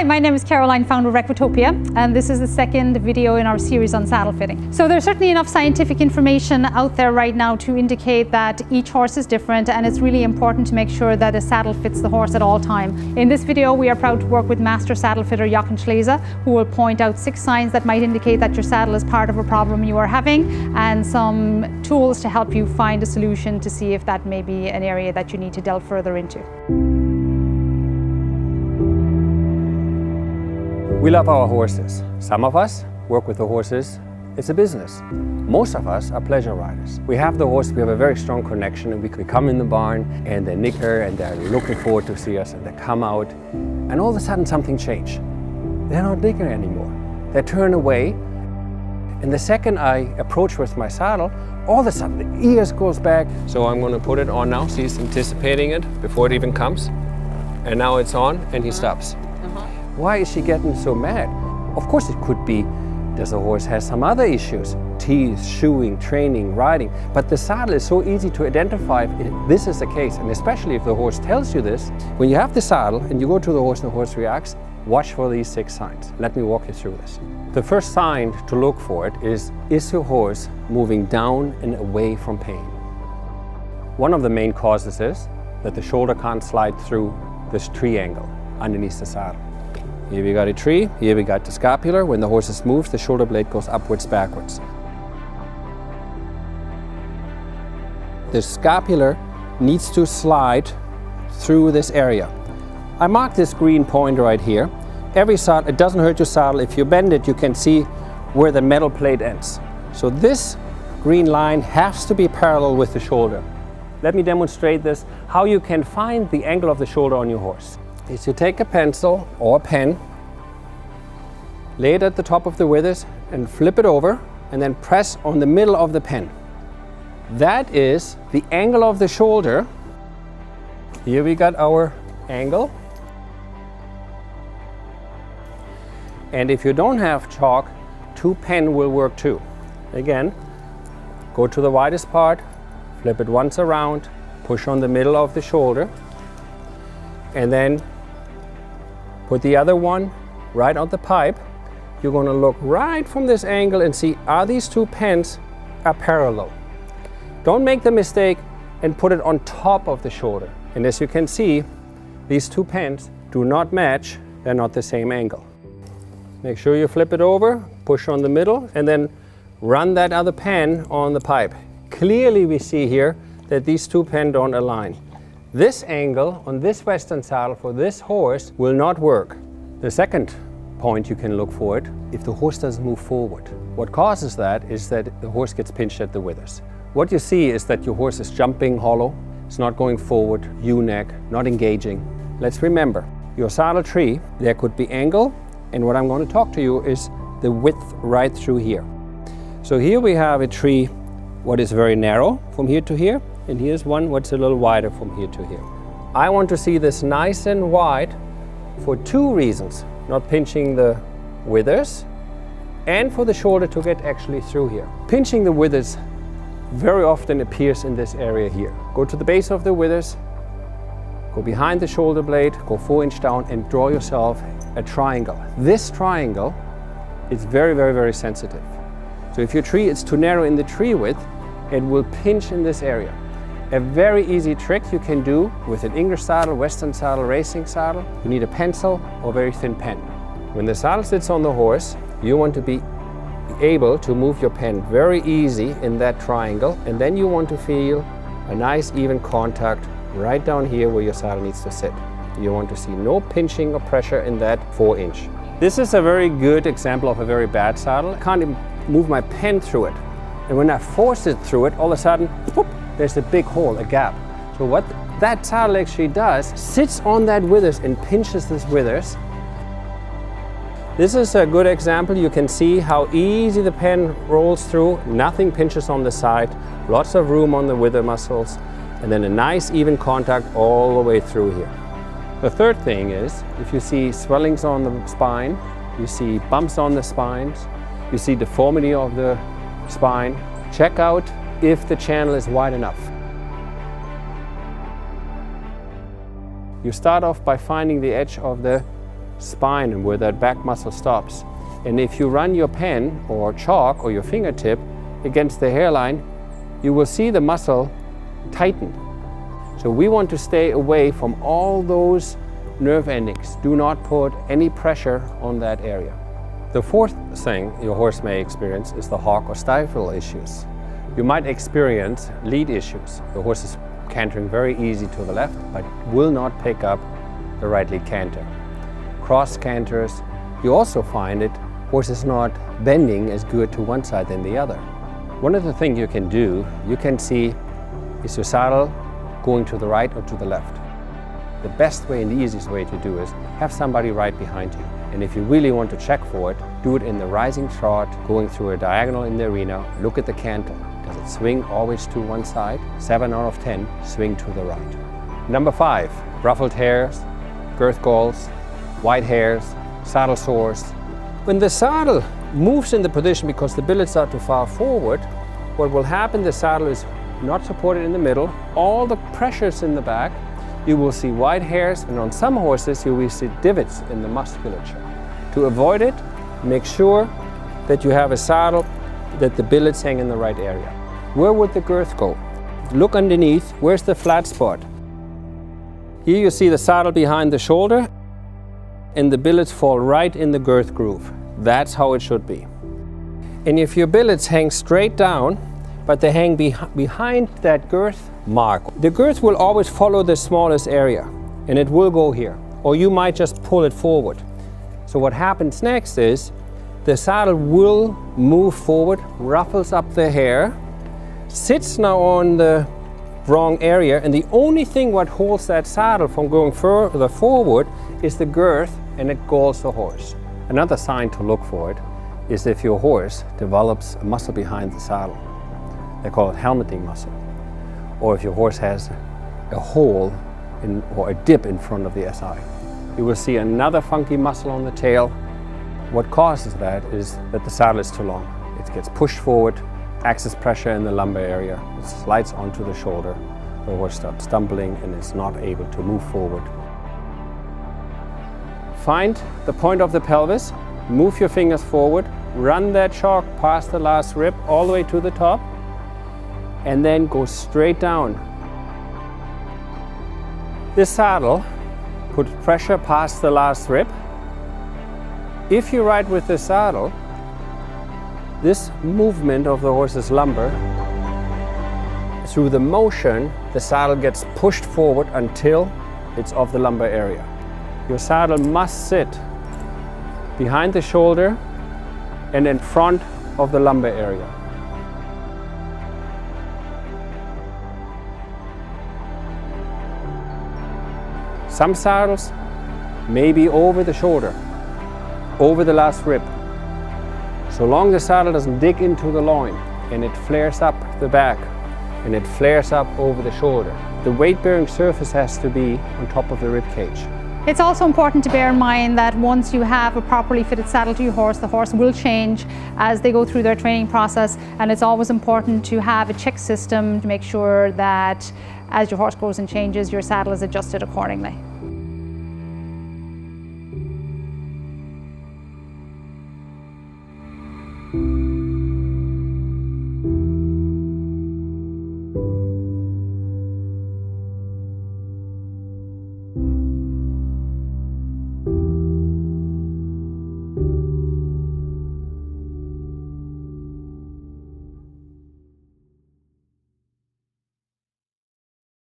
Hi, my name is Caroline, founder of Equitopia, and this is the second video in our series on saddle fitting. So there's certainly enough scientific information out there right now to indicate that each horse is different, and it's really important to make sure that a saddle fits the horse at all time. In this video, we are proud to work with master saddle fitter Jochen Schlese, who will point out 6 signs that might indicate that your saddle is part of a problem you are having, and some tools to help you find a solution to see if that may be an area that you need to delve further into. We love our horses. Some of us work with the horses. It's a business. Most of us are pleasure riders. We have the horse, we have a very strong connection, and we come in the barn and they nicker and they're looking forward to see us, and they come out and all of a sudden something changed. They're not nicker anymore. They turn away, and the second I approach with my saddle, all of a sudden the ears goes back. So I'm going to put it on now. See, he's anticipating it before it even comes. And now it's on and he stops. Why is she getting so mad? Of course it could be, does the horse have some other issues? Teeth, shoeing, training, riding. But the saddle is so easy to identify if this is the case, and especially if the horse tells you this. When you have the saddle and you go to the horse and the horse reacts, watch for these 6 signs. Let me walk you through this. The first sign to look for it is your horse moving down and away from pain? One of the main causes is that the shoulder can't slide through this triangle underneath the saddle. Here we got a tree, here we got the scapular. When the horse is moved, the shoulder blade goes upwards, backwards. The scapular needs to slide through this area. I marked this green point right here. Every saddle, it doesn't hurt your saddle. If you bend it, you can see where the metal plate ends. So this green line has to be parallel with the shoulder. Let me demonstrate this, how you can find the angle of the shoulder on your horse. Is you take a pencil or a pen, lay it at the top of the withers and flip it over, and then press on the middle of the pen. That is the angle of the shoulder. Here we got our angle. And if you don't have chalk, 2 pen will work too. Again, go to the widest part, flip it once around, push on the middle of the shoulder, and then put the other one right on the pipe. You're going to look right from this angle and see, are these 2 pens are parallel? Don't make the mistake and put it on top of the shoulder. And as you can see, these 2 pens do not match. They're not the same angle. Make sure you flip it over, push on the middle, and then run that other pen on the pipe. Clearly we see here that these 2 pens don't align. This angle on this western saddle for this horse will not work. The second point you can look for it, if the horse doesn't move forward. What causes that is that the horse gets pinched at the withers. What you see is that your horse is jumping hollow, it's not going forward, U-neck, not engaging. Let's remember, your saddle tree, there could be angle, and what I'm going to talk to you is the width right through here. So here we have a tree what is very narrow from here to here, and here's one what's a little wider from here to here. I want to see this nice and wide for 2 reasons. Not pinching the withers, and for the shoulder to get actually through here. Pinching the withers very often appears in this area here. Go to the base of the withers, go behind the shoulder blade, go 4 inch down and draw yourself a triangle. This triangle is very, very, very sensitive. So if your tree is too narrow in the tree width, it will pinch in this area. A very easy trick you can do with an English saddle, Western saddle, racing saddle, you need a pencil or very thin pen. When the saddle sits on the horse, you want to be able to move your pen very easy in that triangle, and then you want to feel a nice even contact right down here where your saddle needs to sit. You want to see no pinching or pressure in that 4 inch. This is a very good example of a very bad saddle. I can't even move my pen through it. And when I force it through it, all of a sudden, whoop, there's a big hole, a gap. So what that saddle actually does, sits on that withers and pinches this withers. This is a good example. You can see how easy the pen rolls through. Nothing pinches on the side, lots of room on the wither muscles, and then a nice even contact all the way through here. The third thing is, if you see swellings on the spine, you see bumps on the spines, you see deformity of the spine, check out if the channel is wide enough. You start off by finding the edge of the spine and where that back muscle stops. And if you run your pen or chalk or your fingertip against the hairline, you will see the muscle tighten. So we want to stay away from all those nerve endings. Do not put any pressure on that area. The fourth thing your horse may experience is the hock or stifle issues. You might experience lead issues. The horse is cantering very easy to the left, but will not pick up the right lead canter. Cross canters, you also find it, horse is not bending as good to one side than the other. One of the things you can do, you can see, is your saddle going to the right or to the left. The best way and the easiest way to do is have somebody right behind you. And if you really want to check for it, do it in the rising trot, going through a diagonal in the arena, look at the canter. Does it swing always to one side? 7 out of 10 swing to the right. Number 5, ruffled hairs, girth galls, white hairs, saddle sores. When the saddle moves in the position because the billets are too far forward, what will happen, the saddle is not supported in the middle, all the pressures in the back, you will see white hairs, and on some horses you will see divots in the musculature. To avoid it, make sure that you have a saddle that the billets hang in the right area. Where would the girth go? Look underneath, where's the flat spot? Here you see the saddle behind the shoulder and the billets fall right in the girth groove. That's how it should be. And if your billets hang straight down, but they hang behind that girth mark, the girth will always follow the smallest area and it will go here. Or you might just pull it forward. So what happens next is the saddle will move forward, ruffles up the hair, sits now on the wrong area, and the only thing what holds that saddle from going further forward is the girth, and it galls the horse. Another sign to look for it is if your horse develops a muscle behind the saddle. They call it helmeting muscle. Or if your horse has a hole or a dip in front of the SI. You will see another funky muscle on the tail. What causes that is that the saddle is too long. It gets pushed forward, axis pressure in the lumbar area, it slides onto the shoulder, the horse starts stumbling and is not able to move forward. Find the point of the pelvis, move your fingers forward, run that chalk past the last rib all the way to the top, and then go straight down. This saddle puts pressure past the last rib. If you ride with the saddle, this movement of the horse's lumbar, through the motion, the saddle gets pushed forward until it's off the lumbar area. Your saddle must sit behind the shoulder and in front of the lumbar area. Some saddles may be over the shoulder, over the last rib. So long the saddle doesn't dig into the loin and it flares up the back and it flares up over the shoulder. The weight-bearing surface has to be on top of the rib cage. It's also important to bear in mind that once you have a properly fitted saddle to your horse, the horse will change as they go through their training process, and it's always important to have a check system to make sure that as your horse grows and changes, your saddle is adjusted accordingly.